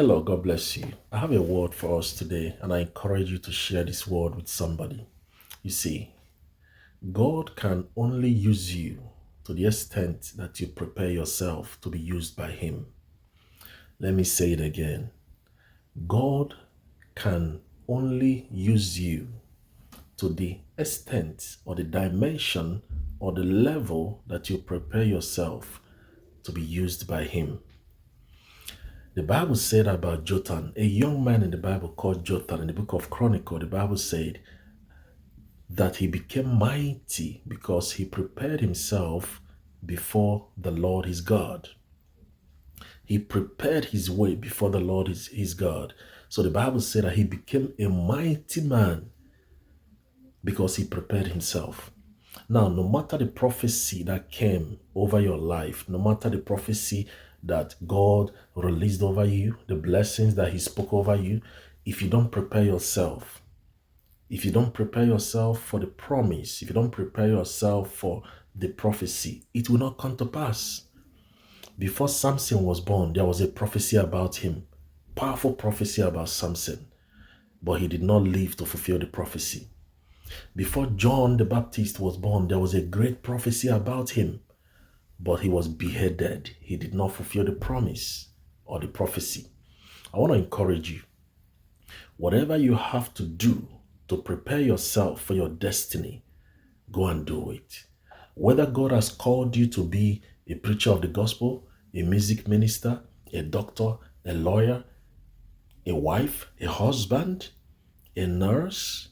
Hello, God bless you. I have a word for us today, and I encourage you to share this word with somebody. You see, God can only use you to the extent that you prepare yourself to be used by Him. Let me say it again. God can only use you to the extent or the dimension or the level that you prepare yourself to be used by Him. The Bible said about Jotham, a young man in the Bible called Jotham, in the book of Chronicle, the Bible said that he became mighty because he prepared himself before the Lord his God. He prepared his way before the Lord his God. So the Bible said that he became a mighty man because he prepared himself. Now, no matter the prophecy that came over your life, no matter the prophecy that God released over you, the blessings that He spoke over you, if you don't prepare yourself, if you don't prepare yourself for the promise, if you don't prepare yourself for the prophecy, it will not come to pass. Before Samson was born, there was a prophecy about him, powerful prophecy about Samson, but he did not live to fulfill the prophecy. Before John the Baptist was born, there was a great prophecy about him, but he was beheaded. He did not fulfill the promise or the prophecy. I want to encourage you. Whatever you have to do to prepare yourself for your destiny, go and do it. Whether God has called you to be a preacher of the gospel, a music minister, a doctor, a lawyer, a wife, a husband, a nurse,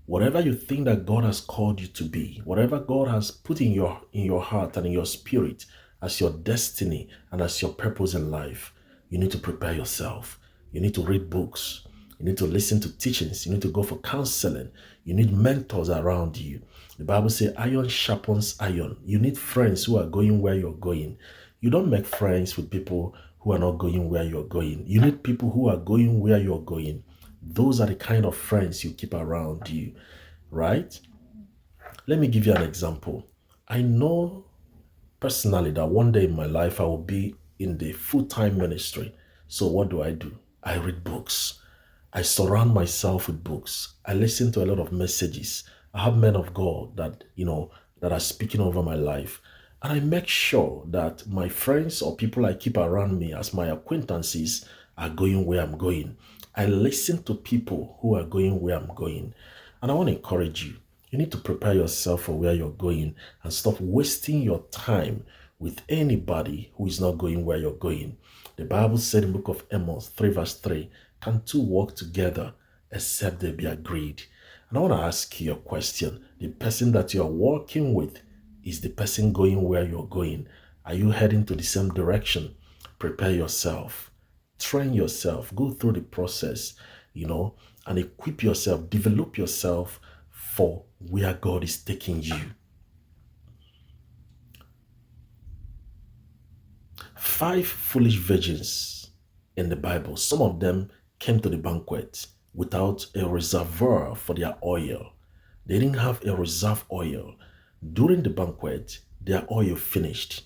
whatever you think that God has called you to be, whatever God has put in your heart and in your spirit as your destiny and as your purpose in life, you need to prepare yourself. You need to read books. You need to listen to teachings. You need to go for counseling. You need mentors around you. The Bible says iron sharpens iron. You need friends who are going where you're going. You don't make friends with people who are not going where you're going. You need people who are going where you're going. Those are the kind of friends you keep around you, right? Let me give you an example. I know personally that one day in my life I will be in the full-time ministry. So what do? I read books. I surround myself with books. I listen to a lot of messages. I have men of God that, that are speaking over my life. And I make sure that my friends or people I keep around me as my acquaintances are going where I'm going. I listen to people who are going where I'm going. And I want to encourage you. You need to prepare yourself for where you're going and stop wasting your time with anybody who is not going where you're going. The Bible said in the book of Amos 3 verse 3, can two walk together except they be agreed? And I want to ask you a question. The person that you are walking with, is the person going where you're going? Are you heading to the same direction? Prepare yourself. Train yourself. Go through the process, and equip yourself. Develop yourself for where God is taking you. 5 foolish virgins in the Bible. Some of them came to the banquet without a reservoir for their oil. They didn't have a reserve oil. During the banquet, their oil finished,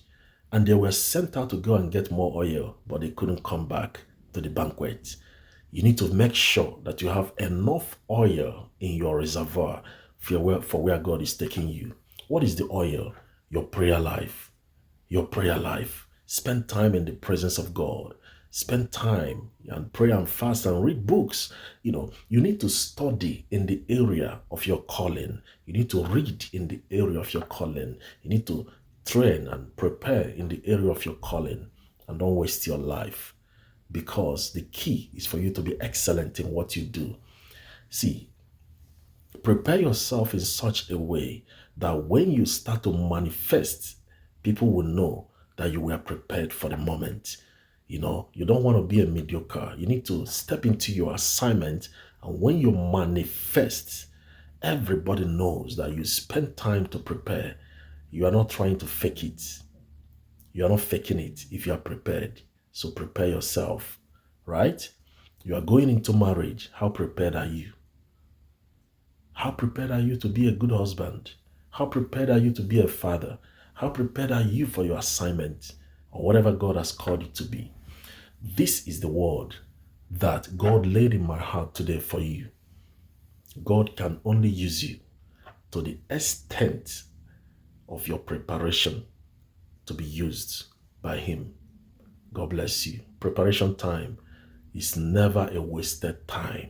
and they were sent out to go and get more oil, but they couldn't come back to the banquet. You need to make sure that you have enough oil in your reservoir for where God is taking you. What is the oil? Your prayer life. Your prayer life. Spend time in the presence of God. Spend time and pray and fast and read books. You need to study in the area of your calling. You need to read in the area of your calling. You need to train and prepare in the area of your calling. And don't waste your life, because the key is for you to be excellent in what you do. See, prepare yourself in such a way that when you start to manifest, people will know that you were prepared for the moment. You don't want to be a mediocre. You need to step into your assignment. And when you manifest, everybody knows that you spend time to prepare. You are not trying to fake it. You are not faking it if you are prepared. So prepare yourself, right? You are going into marriage. How prepared are you? How prepared are you to be a good husband? How prepared are you to be a father? How prepared are you for your assignment or whatever God has called you to be? This is the word that God laid in my heart today for you. God can only use you to the extent of your preparation to be used by Him. God bless you. Preparation time is never a wasted time.